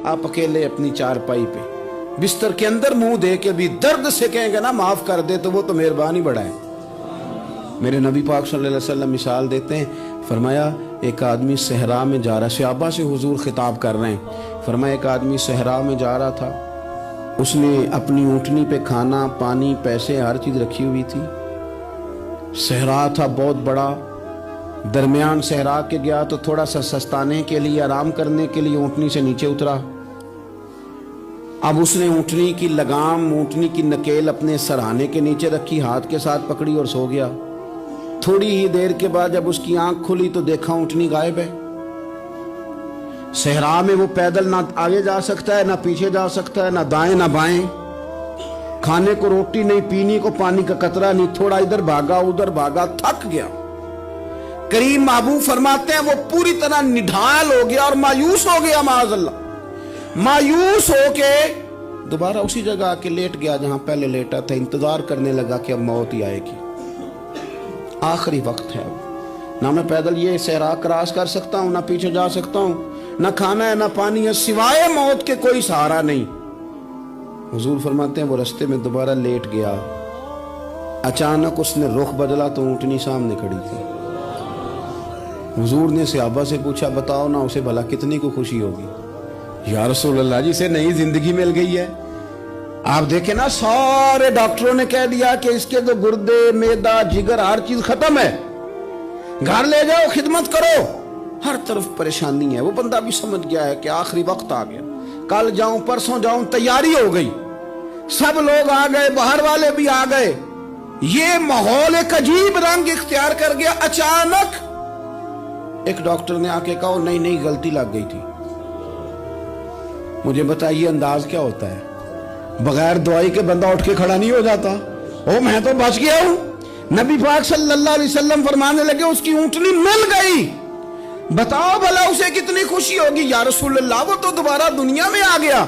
آپ اکیلے اپنی چارپائی پہ بستر کے اندر منہ دے کے بھی درد سے کہیں گے نا معاف کر دے تو وہ تو مہربانی بڑا ہے۔ میرے نبی پاک صلی اللہ علیہ وسلم مثال دیتے ہیں، فرمایا ایک آدمی صحرا میں جا رہا، صحابہ سے حضور خطاب کر رہے ہیں، فرمایا ایک آدمی صحرا میں جا رہا تھا، اس نے اپنی اونٹنی پہ کھانا پانی پیسے ہر چیز رکھی ہوئی تھی، صحرا تھا بہت بڑا، درمیان صحرا کے گیا تو تھوڑا سا سستانے کے لیے آرام کرنے کے لیے اونٹنی سے نیچے اترا، اب اس نے اونٹنی کی لگام اونٹنی کی نکیل اپنے سرہانے کے نیچے رکھی، ہاتھ کے ساتھ پکڑی اور سو گیا۔ تھوڑی ہی دیر کے بعد جب اس کی آنکھ کھلی تو دیکھا اونٹنی غائب ہے۔ صحرا میں وہ پیدل نہ آگے جا سکتا ہے نہ پیچھے جا سکتا ہے، نہ دائیں نہ بائیں، کھانے کو روٹی نہیں، پینے کو پانی کا قطرہ نہیں، تھوڑا ادھر بھاگا ادھر بھاگا، تھک گیا۔ کریم محبوب فرماتے ہیں وہ پوری طرح نڈھال ہو گیا اور مایوس ہو گیا، معاذ اللہ، مایوس ہو کے دوبارہ اسی جگہ آ کے لیٹ گیا جہاں پہلے لیٹا تھا، انتظار کرنے لگا کہ اب موت ہی آئے گی، آخری وقت ہے، نہ میں پیدل یہ صحرا کراس کر سکتا ہوں، نہ پیچھے جا سکتا ہوں، نہ کھانا ہے نہ پانی ہے، سوائے موت کے کوئی سہارا نہیں۔ حضور فرماتے ہیں وہ رستے میں دوبارہ لیٹ گیا، اچانک اس نے رخ بدلا تو اونٹنی سامنے کھڑی تھی۔ حضور نے صحابہ سے پوچھا بتاؤ نا اسے بھلا کتنی کو خوشی ہوگی؟ یا رسول اللہ جسے نئی زندگی مل گئی ہے۔ آپ دیکھیں نا سارے ڈاکٹروں نے کہہ دیا کہ اس کے تو گردے معدہ جگر ہر چیز ختم ہے، گھر لے جاؤ خدمت کرو، ہر طرف پریشانی ہے۔ وہ بندہ بھی سمجھ گیا ہے کہ آخری وقت آ گیا، کل جاؤں پرسوں جاؤں، تیاری ہو گئی، سب لوگ آ گئے، باہر والے بھی آ گئے، یہ ماحول ایک عجیب رنگ اختیار کر گیا۔ اچانک ایک ڈاکٹر نے آ کے کہا نہیں نہیں غلطی لگ گئی تھی۔ مجھے بتائیے انداز کیا ہوتا ہے؟ بغیر دعائی کے بندہ اٹھ کے کھڑا نہیں ہو جاتا، او میں تو بچ گیا ہوں۔ نبی پاک صلی اللہ علیہ وسلم فرمانے لگے اس کی اونٹنی مل گئی، بتاؤ بھلا اسے کتنی خوشی ہوگی؟ یا رسول اللہ وہ تو دوبارہ دنیا میں آ گیا۔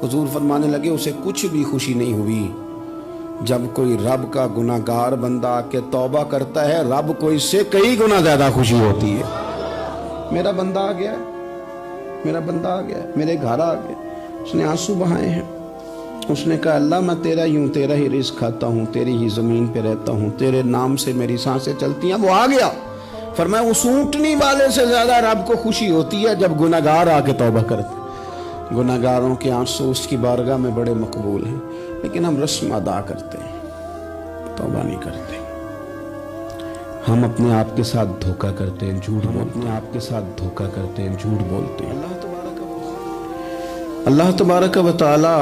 حضور فرمانے لگے اسے کچھ بھی خوشی نہیں ہوئی۔ جب کوئی رب کا گناہگار بندہ آ کے توبہ کرتا ہے، رب کو اس سے کئی گنا زیادہ خوشی ہوتی ہے۔ میرا بندہ آ گیا، میرا بندہ آ گیا، میرے گھر آ گیا، اس نے آنسو بہائے ہیں، اس نے کہا اللہ میں تیرا ہی ہوں، تیرا ہی رزق کھاتا ہوں، تیری ہی زمین پہ رہتا ہوں، تیرے نام سے میری سانسیں چلتی ہیں۔ وہ آ گیا، فرمایا اس اونٹنی والے سے زیادہ رب کو خوشی ہوتی ہے جب گناہگار آ کے توبہ کرتے۔ گناہگاروں کے آنسو اس کی بارگاہ میں بڑے مقبول ہیں، لیکن ہم رسم ادا کرتے ہیں، توبہ نہیں کرتے۔ ہم اپنے آپ کے ساتھ دھوکہ کرتے ہیں، جھوٹ بولتے ہیں، اپنے آپ کے ساتھ دھوکہ کرتے ہیں، جھوٹ بولتے ہیں۔ اللہ تبارک و تعالی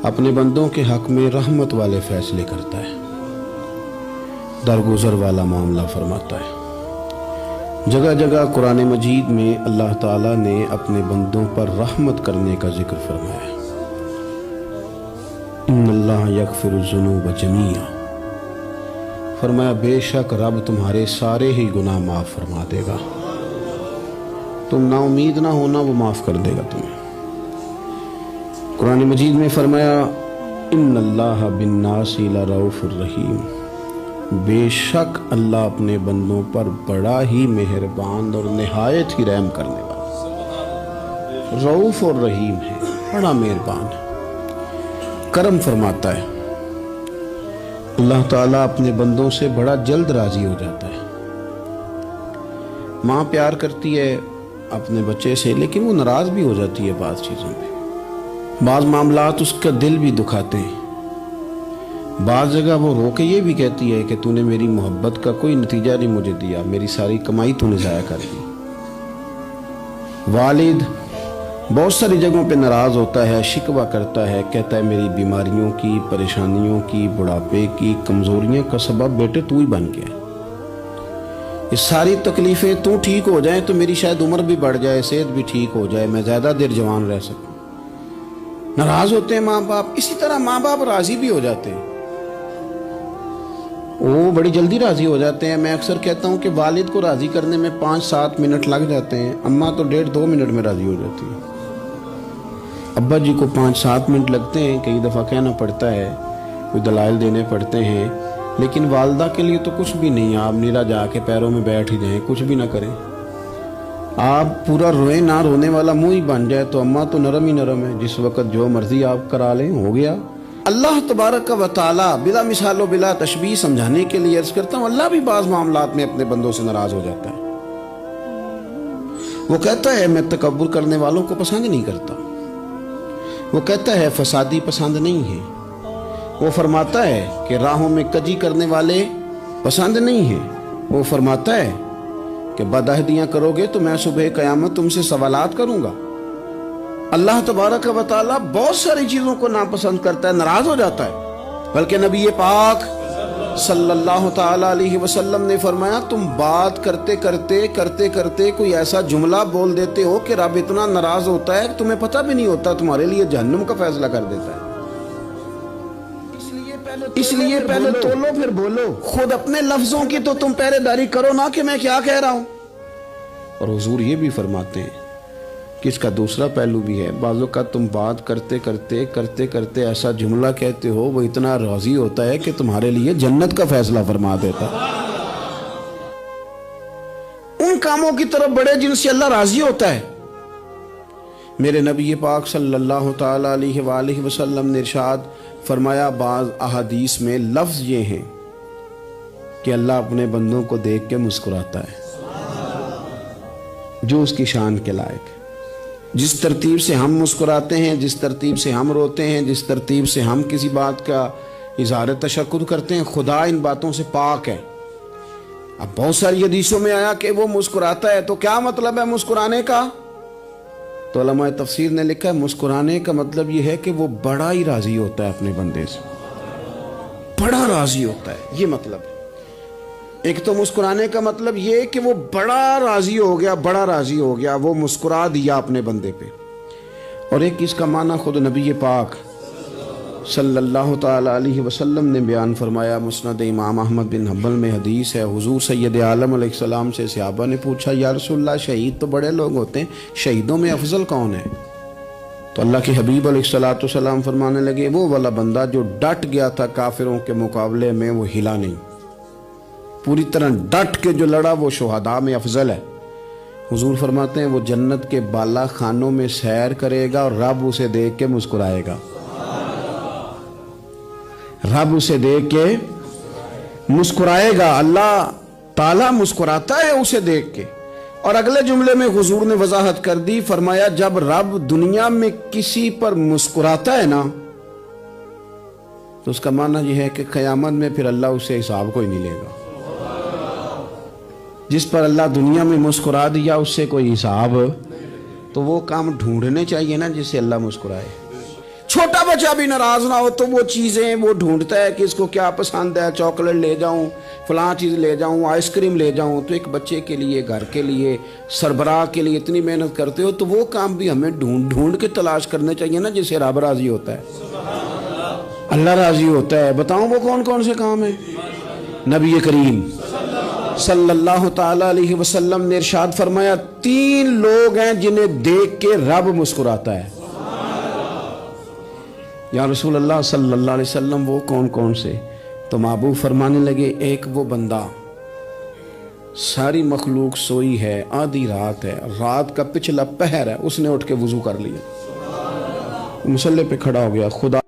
اپنے بندوں کے حق میں رحمت والے فیصلے کرتا ہے، درگزر والا معاملہ فرماتا ہے۔ جگہ جگہ قرآن مجید میں اللہ تعالیٰ نے اپنے بندوں پر رحمت کرنے کا ذکر فرمایا ہے۔ ان اللہ یغفر الذنوب جمیعا، فرمایا بے شک رب تمہارے سارے ہی گناہ معاف فرما دے گا، تم نا امید نہ ہونا، وہ معاف کر دے گا تمہیں۔ قرآن مجید میں فرمایا ان اللہ بالناس لرؤوف الرحیم، بے شک اللہ اپنے بندوں پر بڑا ہی مہربان اور نہایت ہی رحم کرنے والا، رؤوف اور رحیم ہے، بڑا مہربان ہے، کرم فرماتا ہے۔ اللہ تعالیٰ اپنے بندوں سے بڑا جلد راضی ہو جاتا ہے۔ ماں پیار کرتی ہے اپنے بچے سے، لیکن وہ ناراض بھی ہو جاتی ہے بعض چیزوں پہ، بعض معاملات اس کا دل بھی دکھاتے ہیں، بعض جگہ وہ رو کے یہ بھی کہتی ہے کہ تو نے میری محبت کا کوئی نتیجہ نہیں مجھے دیا، میری ساری کمائی تو نے ضائع کر دی۔ والد بہت ساری جگہوں پہ ناراض ہوتا ہے، شکوہ کرتا ہے، کہتا ہے میری بیماریوں کی، پریشانیوں کی، بڑھاپے کی، کمزوریاں کا سبب بیٹے تو ہی بن گیا، یہ ساری تکلیفیں تو ٹھیک ہو جائیں تو میری شاید عمر بھی بڑھ جائے، صحت بھی ٹھیک ہو جائے، میں زیادہ دیر جوان رہ سکوں۔ ناراض ہوتے ہیں ماں باپ، اسی طرح ماں باپ راضی بھی ہو جاتے ہیں، وہ بڑی جلدی راضی ہو جاتے ہیں۔ میں اکثر کہتا ہوں کہ والد کو راضی کرنے میں 5-7 منٹ لگ جاتے ہیں، اماں تو 1.5-2 منٹ میں راضی ہو جاتی ہے۔ ابا جی کو 5-7 منٹ لگتے ہیں، کئی دفعہ کہنا پڑتا ہے، کوئی دلائل دینے پڑتے ہیں، لیکن والدہ کے لیے تو کچھ بھی نہیں، آپ نیرا جا کے پیروں میں بیٹھ ہی جائیں، کچھ بھی نہ کریں، آپ پورا روئیں نہ رونے والا منہ ہی بن جائے تو اماں تو نرم ہی نرم ہے، جس وقت جو مرضی آپ کرا لیں ہو گیا۔ اللہ تبارک و تعالی بلا مثال و بلا تشبیہ سمجھانے کے لیے عرض کرتا ہوں، اللہ بھی بعض معاملات میں اپنے بندوں سے ناراض ہو جاتا ہے۔ وہ کہتا ہے میں تکبر کرنے والوں کو پسند نہیں کرتا، وہ کہتا ہے فسادی پسند نہیں ہے، وہ فرماتا ہے کہ راہوں میں کجی کرنے والے پسند نہیں ہیں، وہ فرماتا ہے کہ بدعہدیاں کرو گے تو میں صبح قیامت تم سے سوالات کروں گا۔ اللہ تبارک و تعالیٰ بہت ساری چیزوں کو ناپسند کرتا ہے، ناراض ہو جاتا ہے، بلکہ نبی پاک صلی اللہ تعالی علیہ وسلم نے فرمایا تم بات کرتے کرتے کوئی ایسا جملہ بول دیتے ہو کہ رب اتنا ناراض ہوتا ہے کہ تمہیں پتہ بھی نہیں ہوتا، تمہارے لیے جہنم کا فیصلہ کر دیتا ہے۔ اس لیے پہلے تولو پھر بولو، خود اپنے لفظوں کی تو تم پہرے داری کرو نا کہ میں کیا کہہ رہا ہوں۔ اور حضور یہ بھی فرماتے ہیں کہ اس کا دوسرا پہلو بھی ہے، بعض اوقات تم بات کرتے ایسا جملہ کہتے ہو وہ اتنا راضی ہوتا ہے کہ تمہارے لیے جنت کا فیصلہ فرما دیتا ہے۔ ان کاموں کی طرف بڑے جن سے اللہ راضی ہوتا ہے۔ میرے نبی پاک صلی اللہ تعالی علیہ وآلہ وسلم نے ارشاد فرمایا، بعض احادیث میں لفظ یہ ہیں کہ اللہ اپنے بندوں کو دیکھ کے مسکراتا ہے جو اس کی شان کے لائق ہے۔ جس ترتیب سے ہم مسکراتے ہیں، جس ترتیب سے ہم روتے ہیں، جس ترتیب سے ہم کسی بات کا اظہار تشکر کرتے ہیں، خدا ان باتوں سے پاک ہے۔ اب بہت ساری حدیثوں میں آیا کہ وہ مسکراتا ہے، تو کیا مطلب ہے مسکرانے کا؟ تو علماء تفسیر نے لکھا ہے مسکرانے کا مطلب یہ ہے کہ وہ بڑا ہی راضی ہوتا ہے اپنے بندے سے، بڑا راضی ہوتا ہے، یہ مطلب ہے۔ ایک تو مسکرانے کا مطلب یہ کہ وہ بڑا راضی ہو گیا، وہ مسکرا دیا اپنے بندے پہ۔ اور ایک اس کا معنی خود نبی پاک صلی اللہ تعالی علیہ وسلم نے بیان فرمایا، مسند امام احمد بن حنبل میں حدیث ہے، حضور سید عالم علیہ السلام سے صحابہ نے پوچھا یا رسول اللہ شہید تو بڑے لوگ ہوتے ہیں، شہیدوں میں افضل کون ہے؟ تو اللہ کے حبیب علیہ السلام فرمانے لگے وہ والا بندہ جو ڈٹ گیا تھا کافروں کے مقابلے میں، وہ ہلا نہیں، پوری طرح ڈٹ کے جو لڑا وہ شہداء میں افضل ہے۔ حضور فرماتے ہیں وہ جنت کے بالا خانوں میں سیر کرے گا اور رب اسے دیکھ کے مسکرائے گا، رب اسے دیکھ کے مسکرائے گا، اللہ تعالیٰ مسکراتا ہے اسے دیکھ کے۔ اور اگلے جملے میں حضور نے وضاحت کر دی، فرمایا جب رب دنیا میں کسی پر مسکراتا ہے نا تو اس کا معنی یہ ہے کہ قیامت میں پھر اللہ اسے حساب کوئی نہیں لے گا۔ جس پر اللہ دنیا میں مسکرا دیا اس سے کوئی حساب، تو وہ کام ڈھونڈنے چاہیے نا جس سے اللہ مسکرائے۔ چھوٹا بچہ بھی ناراض نہ ہو تو وہ چیزیں وہ ڈھونڈتا ہے کہ اس کو کیا پسند ہے، چاکلیٹ لے جاؤں، فلاں چیز لے جاؤں، آئس کریم لے جاؤں۔ تو ایک بچے کے لیے، گھر کے لیے، سربراہ کے لیے اتنی محنت کرتے ہو تو وہ کام بھی ہمیں ڈھونڈ کے تلاش کرنے چاہیے نا جس سے رب راضی ہوتا ہے، اللہ راضی ہوتا ہے۔ بتاؤں وہ کون کون سے کام ہیں؟ نبی کریم صلی اللہ تعالی علیہ وسلم نے ارشاد فرمایا 3 لوگ ہیں جنہیں دیکھ کے رب مسکراتا ہے۔ یا رسول اللہ صلی اللہ علیہ وسلم وہ کون کون سے؟ تو محبوب فرمانے لگے ایک وہ بندہ ساری مخلوق سوئی ہے، آدھی رات ہے، رات کا پچھلا پہر ہے، اس نے اٹھ کے وضو کر لیا، مصلی پہ کھڑا ہو گیا، خدا